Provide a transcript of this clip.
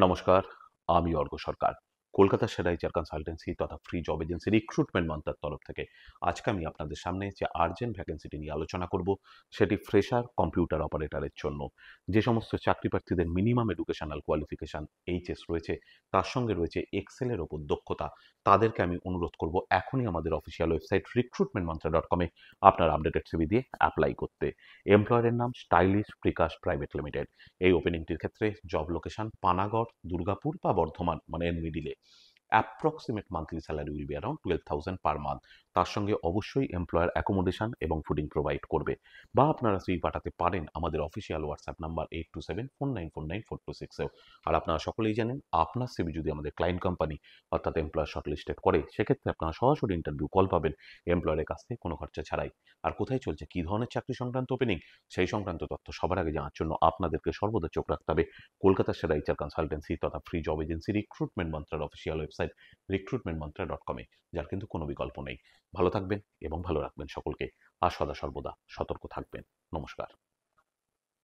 নমস্কার, আমি অর্ক সরকার। কলকাতার সেরা এইচআর কনসালটেন্সি তথা ফ্রি জব এজেন্সি রিক্রুটমেন্ট মন্ত্রার তরফ থেকে আজকে আমি আপনাদের সামনে যে আর্জেন্ট ভ্যাকেন্সিটি নিয়ে আলোচনা করব, সেটি ফ্রেশার কম্পিউটার অপারেটরের জন্য। যে সমস্ত চাকরি প্রার্থীদের মিনিমাম এডুকেশনাল কোয়ালিফিকেশন এইচএস রয়েছে, তার সঙ্গে রয়েছে এক্সেলের ওপর দক্ষতা, তাদেরকে আমি অনুরোধ করব এখনই আমাদের অফিসিয়াল ওয়েবসাইট recruitmentmantra.com এ আপনার আপডেটেড সিভি দিয়ে অ্যাপ্লাই করতে। এমপ্লয়ারের নাম স্টাইলিশ প্রিকাশ প্রাইভেট লিমিটেড। এই ওপেনিংটির ক্ষেত্রে জব লোকেশন পানাগড়, দুর্গাপুর বা বর্ধমান, মানে এর মিডিলে। Approximate monthly salary will be around 12,000 per month. তার সঙ্গে অবশ্যই এমপ্লয়ার অ্যাকোমোডেশন এবং ফুডিং প্রোভাইড করবে। বা আপনারা সিভি পাঠাতে পারেন আমাদের অফিসিয়াল হোয়াটসঅ্যাপ নাম্বার 8274949426 এও। আর আপনারা সকলেই জানেন, আপনার সিভি যদি আমাদের ক্লায়েন্ট কোম্পানি অর্থাৎ এমপ্লয়ার শর্টলিস্টেড করে, সেক্ষেত্রে আপনারা সরাসরি ইন্টারভিউ কল পাবেন এমপ্লয়ারের কাছ থেকে কোনো খরচা ছাড়াই। আর কোথায় চলছে, কী ধরনের চাকরি সংক্রান্ত ওপেনিং, সেই সংক্রান্ত তথ্য সবার আগে জানার জন্য আপনাদেরকে সর্বদা চোখ রাখতে হবে কলকাতার সেরা এইচআর কনসালটেন্সি তথা ফ্রি জব এজেন্সি রিক্রুটমেন্ট মন্ত্রার অফিসিয়াল ওয়েবসাইট recruitmentmantra.com এ, যার কিন্তু কোনো বিকল্প নেই। ভালো থাকবেন এবং ভালো রাখবেন সকলকে। আর সদা সর্বদা সতর্ক থাকবেন। নমস্কার।